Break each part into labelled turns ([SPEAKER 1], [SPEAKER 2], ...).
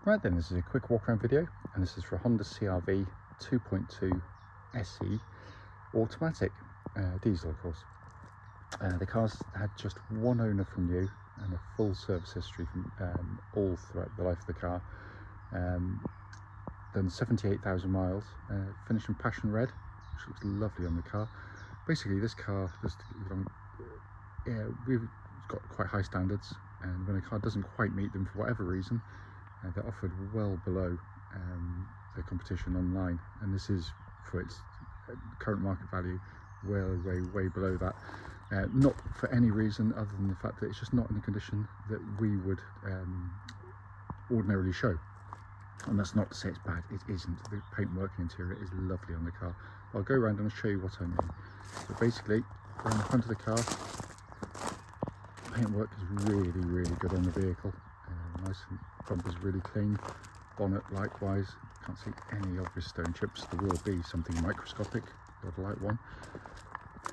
[SPEAKER 1] Right then, this is a quick walk around video, and this is for a Honda CR-V 2.2 SE automatic, diesel of course. The car's had just one owner from new and a full service history from all throughout the life of the car. Done 78,000 miles, finished in passion red, which looks lovely on the car. Basically this car, we've got quite high standards, and when a car doesn't quite meet them for whatever reason, they're offered well below the competition online, and this is for its current market value way below that. Not for any reason other than the fact that it's just not in the condition that we would ordinarily show. And that's not to say it's bad, it isn't. The paintwork and interior is lovely on the car. I'll go around and I'll show you what I mean. So basically, around the front of the car, paintwork is really good on the vehicle. Nice, bumper's really clean. Bonnet likewise, can't see any obvious stone chips. There will be something microscopic, got a light one.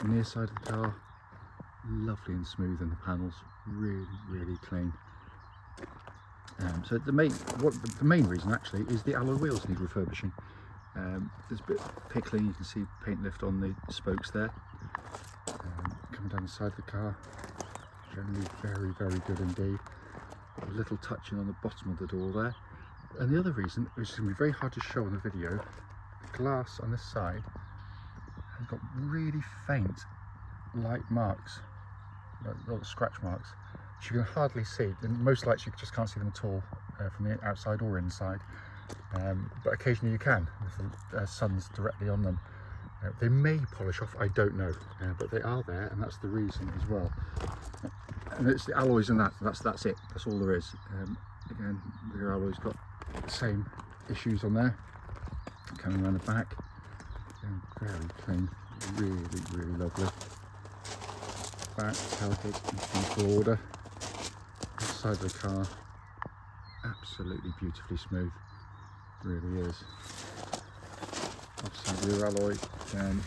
[SPEAKER 1] The near side of the car, lovely and smooth, and the panels really clean. So the main reason actually is the alloy wheels need refurbishing. There's a bit pickling, you can see paint lift on the spokes there. Coming down the side of the car, generally very good indeed. A little touching on the bottom of the door there. And the other reason, which is going to be very hard to show on the video, the glass on this side has got really faint light marks, little scratch marks, which you can hardly see. In most lights you just can't see them at all from the outside or inside, but occasionally you can if the sun's directly on them. They may polish off, I don't know, but they are there, and that's the reason as well. And it's the alloys and that's it, that's all there is. Again, the rear alloy's got the same issues on there. Coming around the back, very clean, really lovely. Back, tailgate in full order. Inside of the car, absolutely beautifully smooth, really is. Obviously rear alloy, again,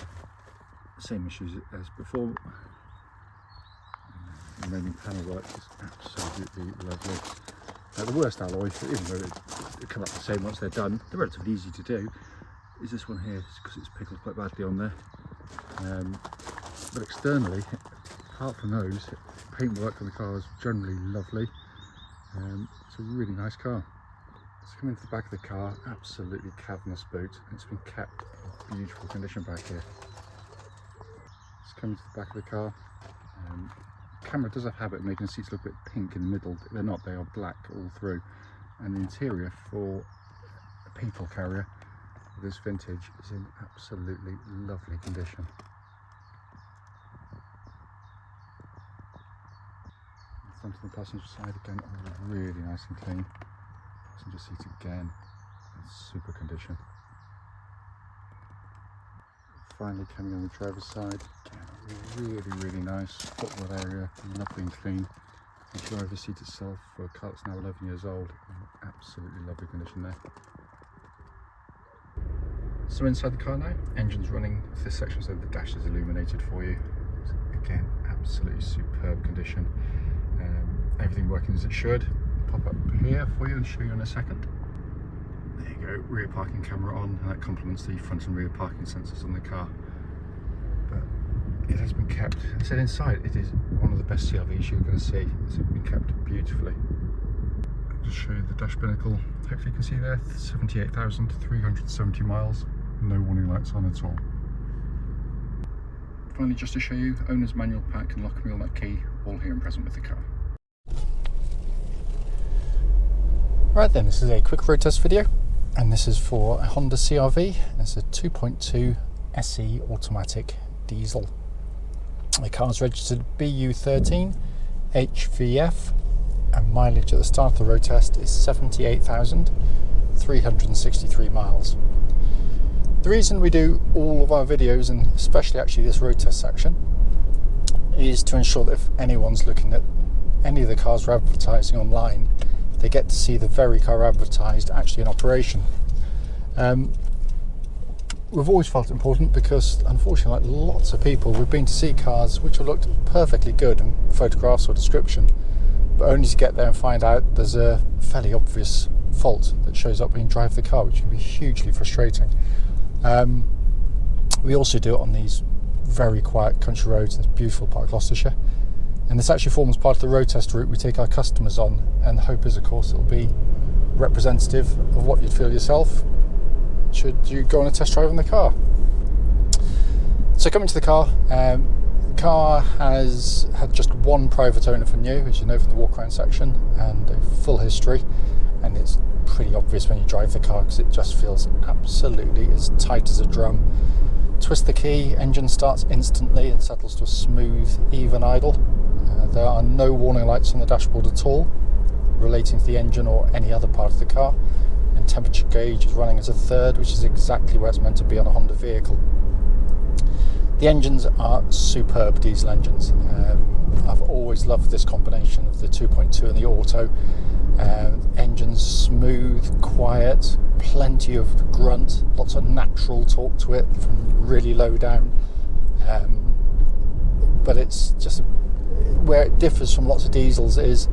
[SPEAKER 1] same issues as before. The remaining panel work is absolutely lovely. The worst alloy, even though they come up the same once they're done, they're relatively easy to do, is this one here, because it's pickled quite badly on there. But externally, apart from those, paintwork on the car is generally lovely. It's a really nice car. Let's come into the back of the car, absolutely cavernous boot, and it's been kept in beautiful condition back here. Let's come into the back of the car. The camera does have a habit of making the seats look a bit pink in the middle. They're not, they are black all through. And the interior for a people carrier of this vintage is in absolutely lovely condition. Front of the passenger side again, really nice and clean. Passenger seat again, in super condition. Finally coming on the driver's side, again, really nice. Footwell area, lovely and clean. The driver's seat itself, for a car that's now 11 years old, in absolutely lovely condition there. So inside the car now, engine's running. This section, so the dash is illuminated for you. Again, absolutely superb condition. Everything working as it should. Pop up here for you and show you in a second. There you go, rear parking camera on, and that complements the front and rear parking sensors on the car. But it has been kept, I said inside, it is one of the best CR-Vs you're going to see. It's been kept beautifully. I'll just show you the dash binnacle. Hopefully you can see there, 78,370 miles, no warning lights on at all. Finally, just to show you, owner's manual pack and lock and wheel nut key, all here and present with the car. Right then, this is a quick road test video, and this is for a Honda CR-V. It's a 2.2 SE automatic diesel. The car is registered BU13HVF, and mileage at the start of the road test is 78,363 miles. The reason we do all of our videos, and especially actually this road test section, is to ensure that if anyone's looking at any of the cars we're advertising online, they get to see the very car advertised actually in operation. We've always felt it important because, unfortunately, like lots of people, we've been to see cars which have looked perfectly good in photographs or description, but only to get there and find out there's a fairly obvious fault that shows up when you drive the car, which can be hugely frustrating. We also do it on these very quiet country roads in this beautiful part of Gloucestershire, and this actually forms part of the road test route we take our customers on, and the hope is, of course, it'll be representative of what you'd feel yourself should you go on a test drive in the car. So coming to the car, the car has had just one private owner for new, as you know from the walk around section, and a full history, and it's pretty obvious when you drive the car because it just feels absolutely as tight as a drum. Twist the key, engine starts instantly and settles to a smooth, even idle. There are no warning lights on the dashboard at all relating to the engine or any other part of the car, and temperature gauge is running as a third, which is exactly where it's meant to be on a Honda vehicle. The engines are superb diesel engines. I've always loved this combination of the 2.2 and the auto. Engine's smooth, quiet, plenty of grunt, lots of natural torque to it from really low down. But it's just where it differs from lots of diesels is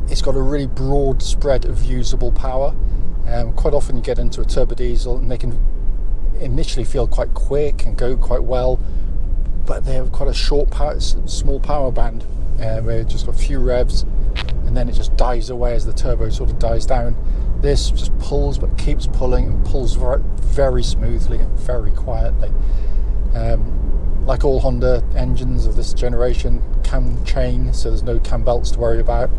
[SPEAKER 1] it's got a really broad spread of usable power. Quite often you get into a turbo diesel and they can initially feel quite quick and go quite well, but they have quite a short small power band where it's just got a few revs and then it just dies away as the turbo sort of dies down. This just pulls but keeps pulling and pulls very smoothly and very quietly. Like all Honda engines of this generation, cam chain, so there's no cam belts to worry about,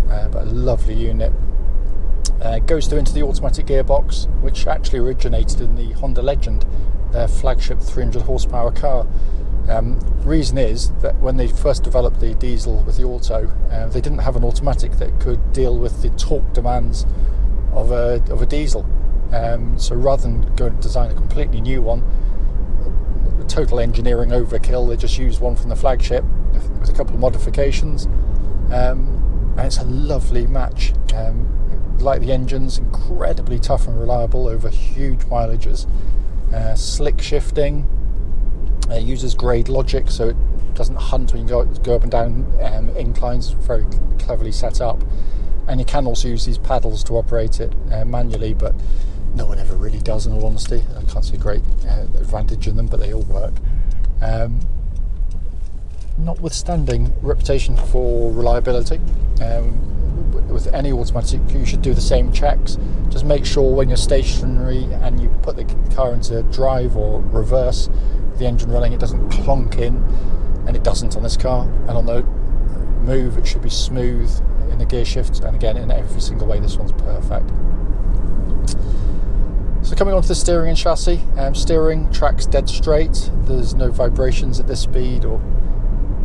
[SPEAKER 1] but a lovely unit. It goes into the automatic gearbox, which actually originated in the Honda Legend, their flagship 300 horsepower car. Reason is that when they first developed the diesel with the auto, they didn't have an automatic that could deal with the torque demands of a diesel. So rather than go and design a completely new one, total engineering overkill, they just used one from the flagship with a couple of modifications, and it's a lovely match. Like the engine's incredibly tough and reliable over huge mileages. Slick shifting, uses grade logic, so it doesn't hunt when you go up and down inclines. Very cleverly set up, and you can also use these paddles to operate it manually, but no one ever really does, in all honesty. I can't see a great advantage in them, but they all work. Notwithstanding reputation for reliability, with any automatic you should do the same checks. Just make sure when you're stationary and you put the car into drive or reverse, the engine running, it doesn't clonk in, and it doesn't on this car. And on the move it should be smooth in the gear shifts, and again in every single way this one's perfect. So coming on to the steering and chassis, steering tracks dead straight. There's no vibrations at this speed or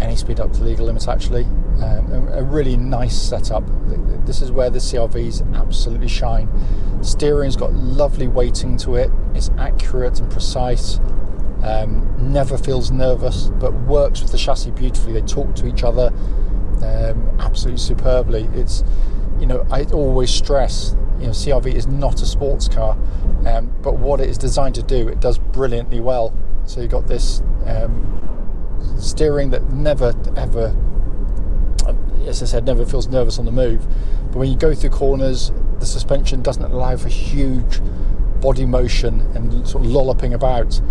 [SPEAKER 1] any speed up to legal limits actually. A really nice setup. This is where the CR-Vs absolutely shine. Steering's got lovely weighting to it. It's accurate and precise. Never feels nervous, but works with the chassis beautifully. They talk to each other absolutely superbly. It's, I always stress, CR-V is not a sports car, but what it is designed to do, it does brilliantly well. So you've got this steering that never ever, as I said, never feels nervous on the move, but when you go through corners, the suspension doesn't allow for huge body motion and sort of lolloping about.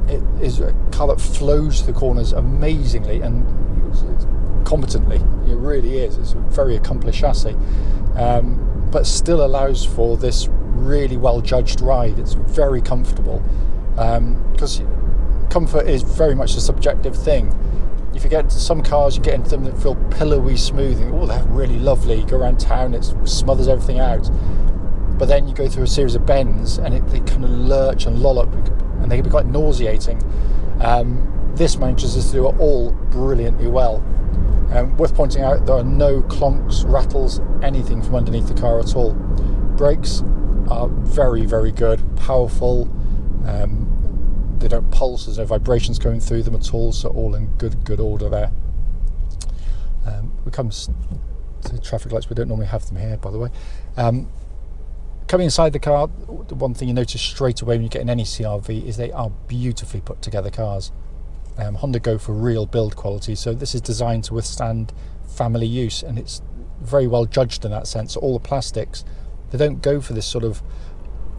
[SPEAKER 1] It is a car that flows through corners amazingly and competently. It really is. It's a very accomplished chassis, but still allows for this really well judged ride. It's very comfortable, because comfort is very much a subjective thing. If you get into some cars, you get into them that feel pillowy smooth, and oh, they're really lovely. You go around town, it smothers everything out. But then you go through a series of bends and they kind of lurch and lollop, and they can be quite nauseating. This manages to do it all brilliantly well. Worth pointing out, there are no clonks, rattles, anything from underneath the car at all. Brakes are very, very good, powerful. They don't pulse, there's no vibrations going through them at all, so all in good order there. We come to traffic lights, we don't normally have them here, by the way. Coming inside the car, the one thing you notice straight away when you get in any CR-V is they are beautifully put together cars. Honda go for real build quality, so this is designed to withstand family use, and it's very well judged in that sense. All the plastics They don't go for this sort of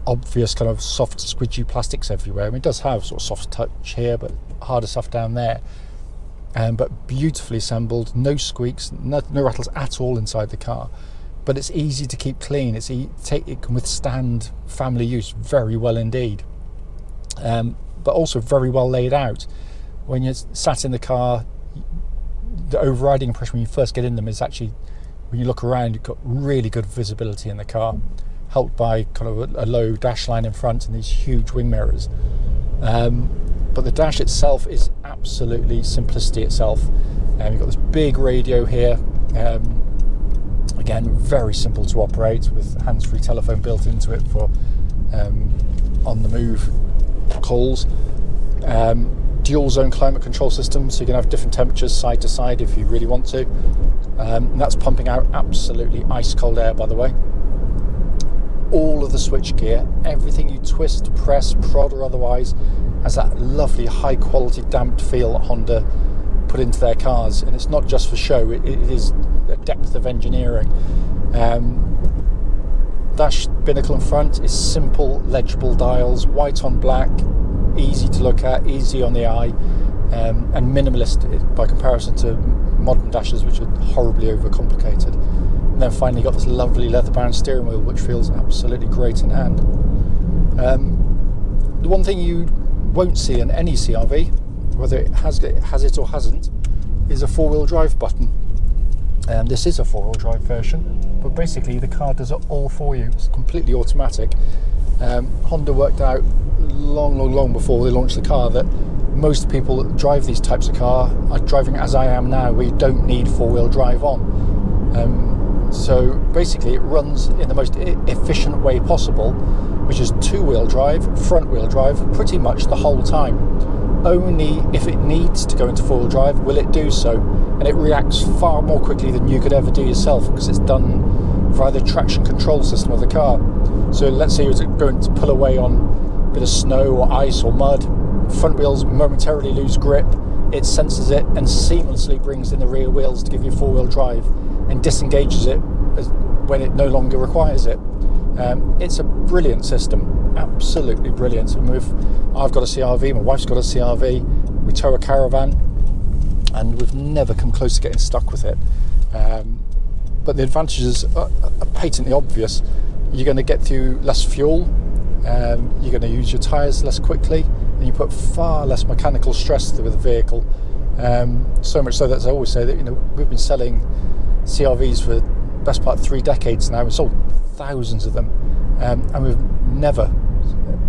[SPEAKER 1] obvious kind of soft squidgy plastics everywhere. I mean, it does have sort of soft touch here, but harder stuff down there. But beautifully assembled, no squeaks, no rattles at all inside the car. But it's easy to keep clean. It can withstand family use very well indeed. But also very well laid out. When you're sat in the car, the overriding impression when you first get in them is actually, when you look around, you've got really good visibility in the car, helped by kind of a low dash line in front and these huge wing mirrors. But the dash itself is absolutely simplicity itself. You've got this big radio here, again very simple to operate, with hands-free telephone built into it for on-the-move calls. Dual zone climate control system, so you can have different temperatures side to side if you really want to. And that's pumping out absolutely ice cold air, by the way. All of the switch gear, everything you twist, press, prod or otherwise, has that lovely high quality damped feel that Honda put into their cars. And it's not just for show, it is a depth of engineering. Dash binnacle in front is simple legible dials, white on black, easy to look at, easy on the eye, and minimalist by comparison to modern dashes, which are horribly overcomplicated. And then finally got this lovely leather-bound steering wheel, which feels absolutely great in hand. The one thing you won't see in any CR-V, whether it has it or hasn't, is a four-wheel drive button. This is a four-wheel drive version, but basically the car does it all for you. It's completely automatic. Honda worked out long before they launched the car that most people that drive these types of car are driving as I am now, where you don't need four-wheel drive on. So basically it runs in the most efficient way possible, which is two-wheel drive, front-wheel drive, pretty much the whole time. Only if it needs to go into four-wheel drive will it do so, and it reacts far more quickly than you could ever do yourself, because it's done via the traction control system of the car. So let's say you're going to pull away on a bit of snow or ice or mud, front wheels momentarily lose grip, it senses it and seamlessly brings in the rear wheels to give you four-wheel drive, and disengages it when it no longer requires it. It's a brilliant system, absolutely brilliant. And I've got a CR-V, my wife's got a CR-V, we tow a caravan, and we've never come close to getting stuck with it. But the advantages are patently obvious. You're going to get through less fuel, you're going to use your tyres less quickly, and you put far less mechanical stress through the vehicle. So much so that, as I always say, that we've been selling CR-Vs for the best part of 3 decades now. We've sold thousands of them, and we've never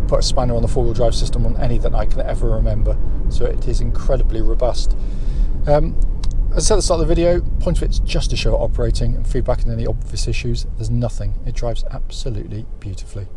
[SPEAKER 1] put a spanner on the four-wheel drive system on any that I can ever remember. So it is incredibly robust. As I said at the start of the video, point of it's just to show it operating, and feedback on any obvious issues, there's nothing. It drives absolutely beautifully.